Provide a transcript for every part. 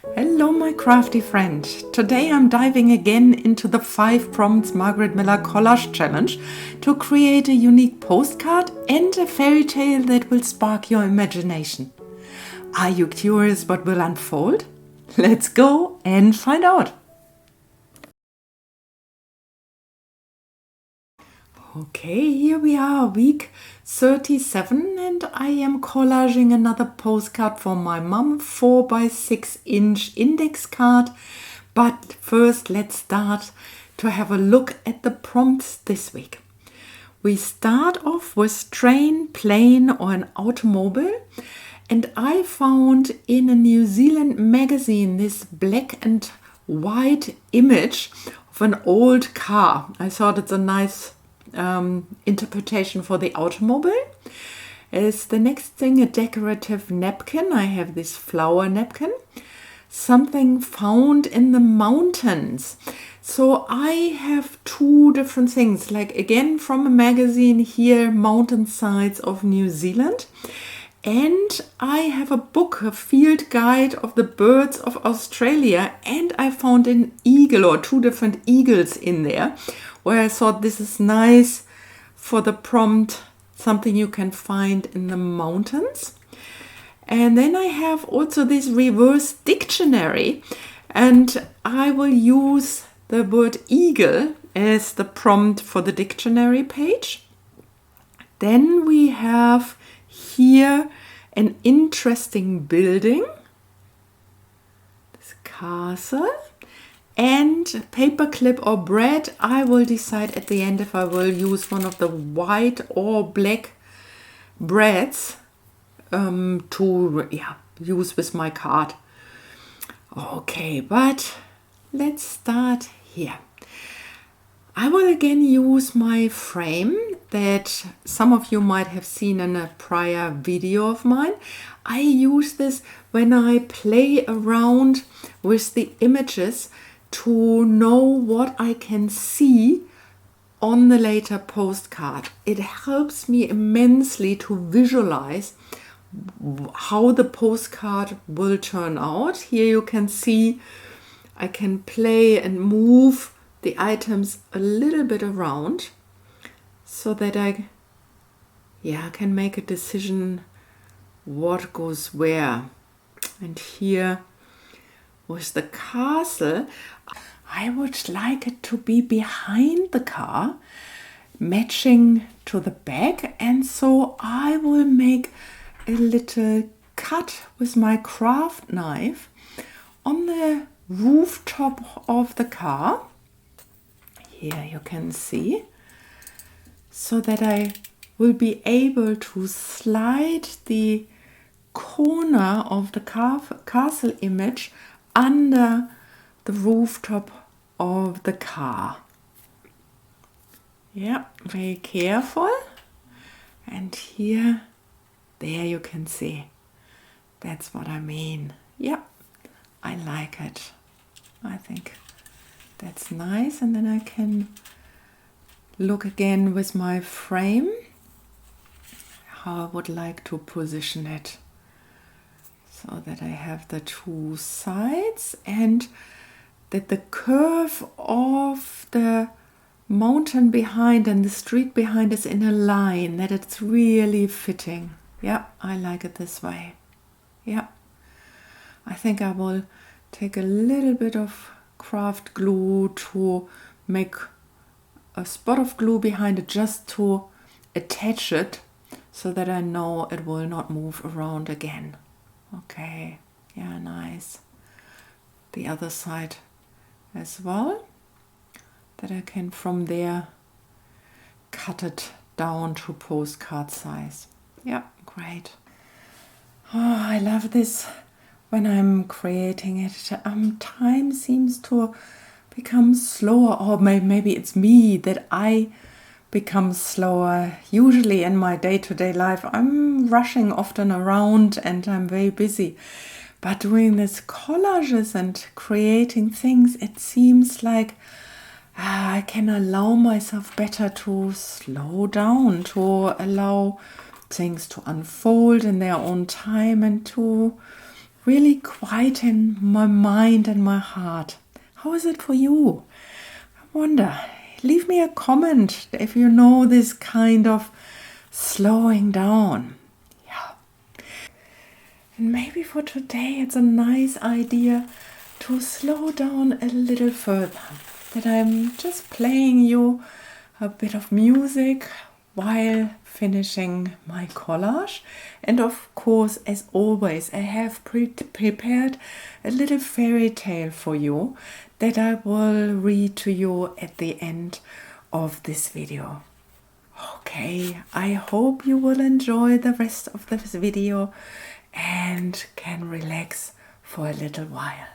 Hello my crafty friend. Today I'm diving again into the 5 prompts Margarete Miller Collage challenge to create a unique postcard and a fairy tale that will spark your imagination. Are you curious what will unfold? Let's go and find out. Okay, here we are, week 37, and I am collaging another postcard for my mum, 4 by 6 inch index card. But first, let's start to have a look at the prompts this week. We start off with train, plane, or an automobile. And I found in a New Zealand magazine this black and white image of an old car. I thought it's a nice interpretation for the automobile. As the next thing, a decorative napkin. I have this flower napkin. Something found in the mountains. So I have 2 different things, like again from a magazine here, mountainsides of New Zealand. And I have a book, a field guide of the birds of Australia, and I found an eagle or 2 different eagles in there, where I thought this is nice for the prompt, something you can find in the mountains. And then I have also this reverse dictionary, and I will use the word eagle as the prompt for the dictionary page. Then we have here an interesting building, this castle, and paperclip or bread. I will decide at the end if I will use one of the white or black breads to use with my card. Okay, but let's start here. I will again use my frame that some of you might have seen in a prior video of mine. I use this when I play around with the images to know what I can see on the later postcard. It helps me immensely to visualize how the postcard will turn out. Here you can see I can play and move the items a little bit around so that I can make a decision what goes where. And here with the castle, I would like it to be behind the car, matching to the back, and so I will make a little cut with my craft knife on the rooftop of the car. Here you can see, so that I will be able to slide the corner of the castle image under the rooftop of the car. Yeah, very careful. And here, there you can see. That's what I mean. Yeah, I like it. I think that's nice. And then I can look again with my frame how I would like to position it, so that I have the 2 sides and that the curve of the mountain behind and the street behind is in a line, that it's really fitting. Yeah, I like it this way. Yeah, I think I will take a little bit of craft glue to make a spot of glue behind it, just to attach it so that I know it will not move around again. Okay, yeah, nice. The other side as well, that I can from there cut it down to postcard size. Yeah, great. Oh, I love this when I'm creating it. Time seems to become slower, or maybe it's me that I become slower. Usually in my day-to-day life, I'm rushing often around and I'm very busy. But doing this collages and creating things, it seems like I can allow myself better to slow down, to allow things to unfold in their own time and to really quieten my mind and my heart. How is it for you? I wonder. Leave me a comment if you know this kind of slowing down. Yeah. And maybe for today it's a nice idea to slow down a little further. That I'm just playing you a bit of music while finishing my collage. And of course, as always, I have prepared a little fairy tale for you that I will read to you at the end of this video. Okay, I hope you will enjoy the rest of this video and can relax for a little while.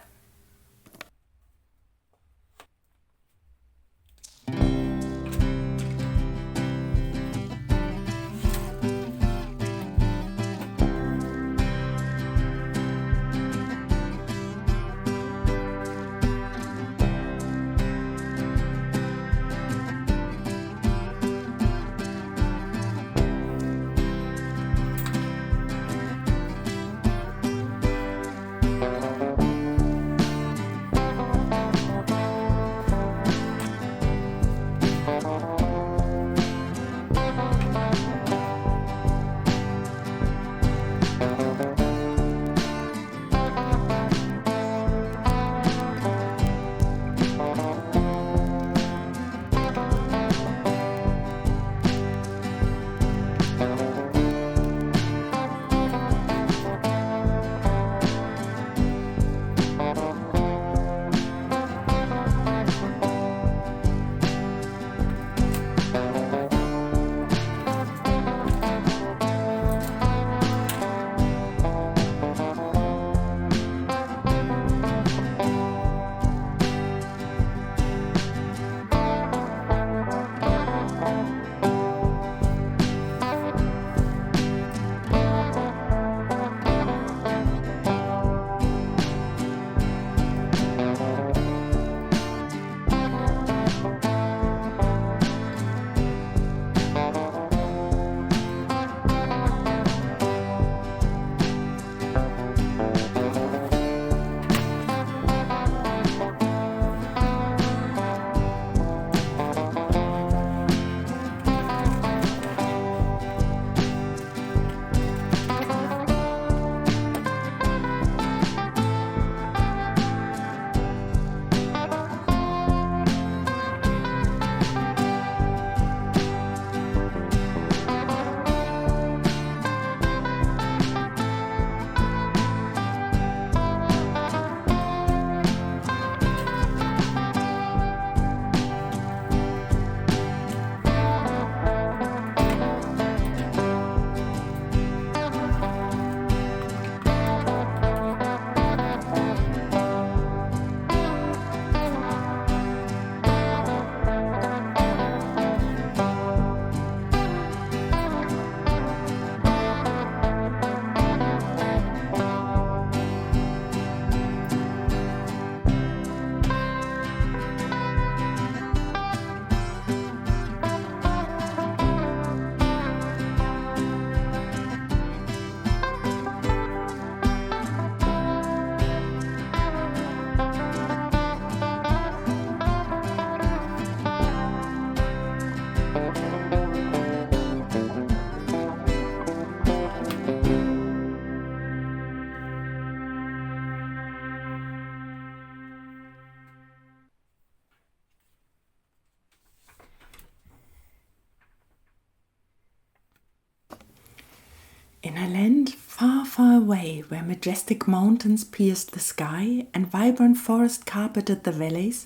In a land far, far away, where majestic mountains pierced the sky and vibrant forest carpeted the valleys,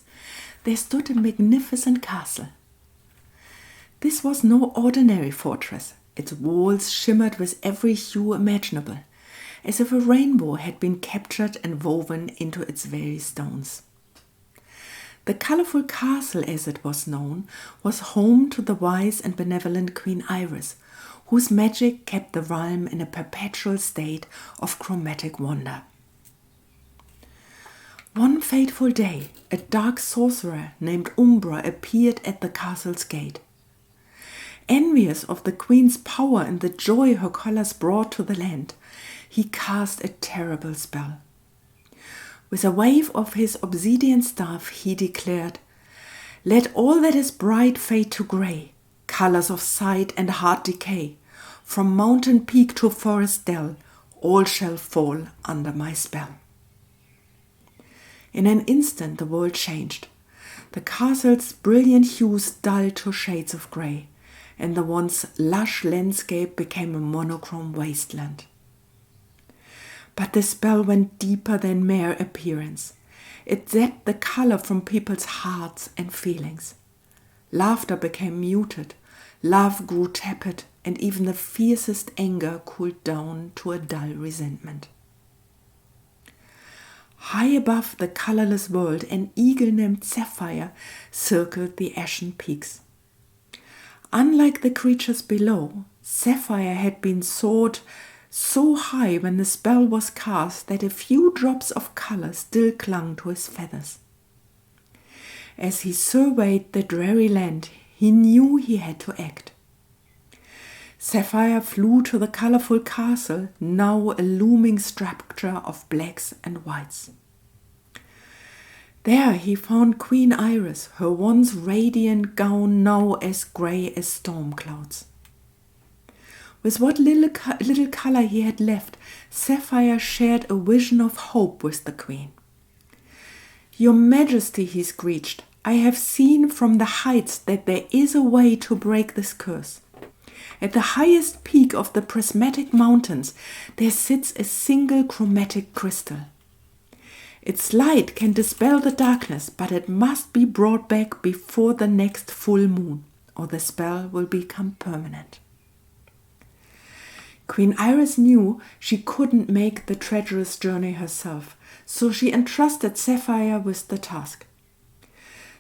there stood a magnificent castle. This was no ordinary fortress. Its walls shimmered with every hue imaginable, as if a rainbow had been captured and woven into its very stones. The colorful castle, as it was known, was home to the wise and benevolent Queen Iris, whose magic kept the realm in a perpetual state of chromatic wonder. One fateful day, a dark sorcerer named Umbra appeared at the castle's gate. Envious of the queen's power and the joy her colors brought to the land, he cast a terrible spell. With a wave of his obsidian staff, he declared, "Let all that is bright fade to grey, colours of sight and hard decay. From mountain peak to forest dell, all shall fall under my spell." In an instant the world changed. The castle's brilliant hues dulled to shades of grey, and the once lush landscape became a monochrome wasteland. But the spell went deeper than mere appearance. It zapped the color from people's hearts and feelings. Laughter became muted, love grew tepid, and even the fiercest anger cooled down to a dull resentment. High above the colorless world, an eagle named Sapphire circled the ashen peaks. Unlike the creatures below, Sapphire had been soared so high when the spell was cast that a few drops of color still clung to his feathers. As he surveyed the dreary land, he knew he had to act. Sapphire flew to the colorful castle, now a looming structure of blacks and whites. There he found Queen Iris, her once radiant gown now as grey as storm clouds. With what little color he had left, Sapphire shared a vision of hope with the queen. "Your Majesty," he screeched, "I have seen from the heights that there is a way to break this curse. At the highest peak of the prismatic mountains, there sits a single chromatic crystal. Its light can dispel the darkness, but it must be brought back before the next full moon, or the spell will become permanent." Queen Iris knew she couldn't make the treacherous journey herself, so she entrusted Sapphire with the task.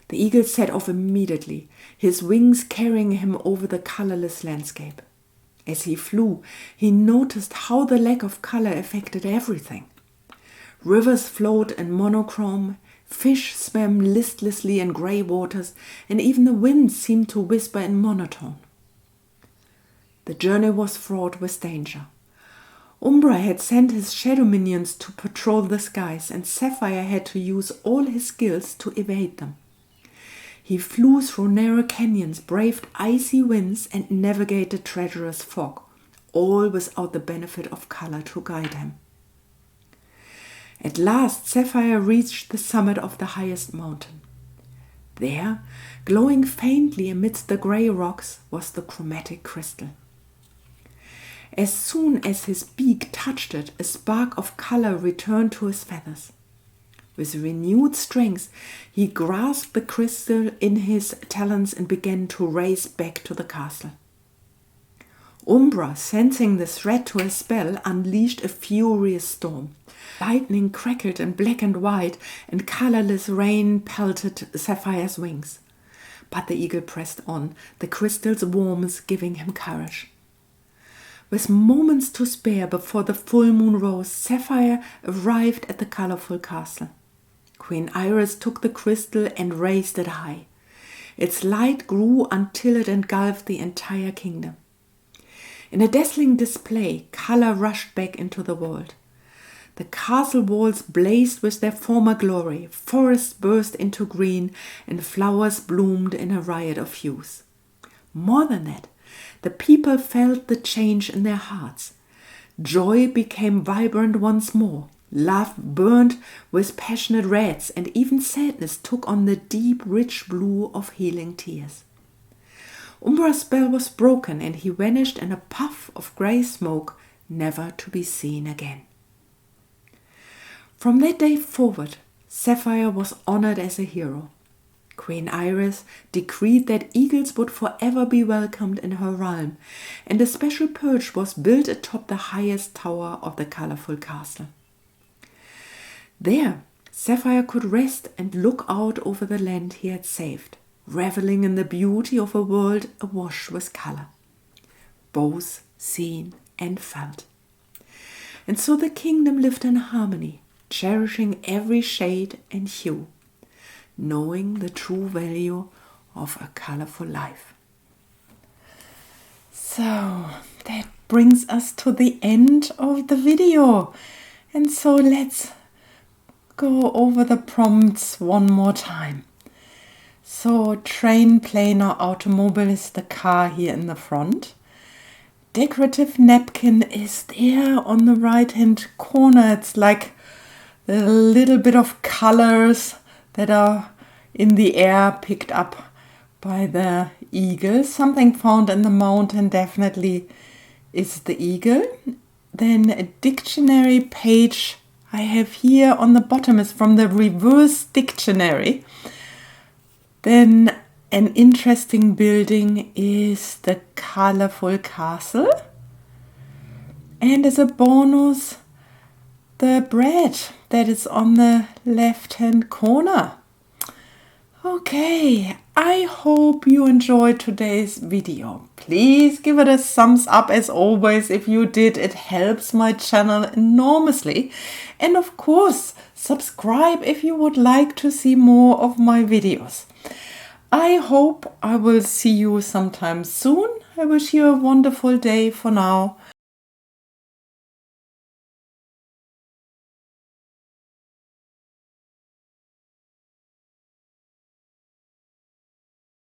The eagle set off immediately, his wings carrying him over the colorless landscape. As he flew, he noticed how the lack of color affected everything. Rivers flowed in monochrome, fish swam listlessly in grey waters, and even the wind seemed to whisper in monotone. The journey was fraught with danger. Umbra had sent his shadow minions to patrol the skies, and Sapphire had to use all his skills to evade them. He flew through narrow canyons, braved icy winds, and navigated treacherous fog, all without the benefit of color to guide him. At last, Sapphire reached the summit of the highest mountain. There, glowing faintly amidst the grey rocks, was the chromatic crystal. As soon as his beak touched it, a spark of color returned to his feathers. With renewed strength, he grasped the crystal in his talons and began to race back to the castle. Umbra, sensing the threat to his spell, unleashed a furious storm. Lightning crackled in black and white, and colorless rain pelted Sapphire's wings. But the eagle pressed on, the crystal's warmth giving him courage. With moments to spare before the full moon rose, Sapphire arrived at the colorful castle. Queen Iris took the crystal and raised it high. Its light grew until it engulfed the entire kingdom. In a dazzling display, color rushed back into the world. The castle walls blazed with their former glory, forests burst into green, and flowers bloomed in a riot of hues. More than that, the people felt the change in their hearts. Joy became vibrant once more. Love burned with passionate reds, and even sadness took on the deep, rich blue of healing tears. Umbra's spell was broken, and he vanished in a puff of grey smoke, never to be seen again. From that day forward, Sapphire was honored as a hero. Queen Iris decreed that eagles would forever be welcomed in her realm, and a special perch was built atop the highest tower of the colorful castle. There, Sapphire could rest and look out over the land he had saved, reveling in the beauty of a world awash with color, both seen and felt. And so the kingdom lived in harmony, cherishing every shade and hue, knowing the true value of a colorful life. So, that brings us to the end of the video. And so let's go over the prompts one more time. So train, plane or automobile is the car here in the front. Decorative napkin is there on the right hand corner. It's like a little bit of colors that are in the air picked up by the eagle. Something found in the mountain definitely is the eagle. Then a dictionary page I have here on the bottom is from the reverse dictionary. Then an interesting building is the colorful castle. And as a bonus, the bread that is on the left-hand corner. Okay, I hope you enjoyed today's video. Please give it a thumbs up as always. If you did, it helps my channel enormously. And of course, subscribe if you would like to see more of my videos. I hope I will see you sometime soon. I wish you a wonderful day for now.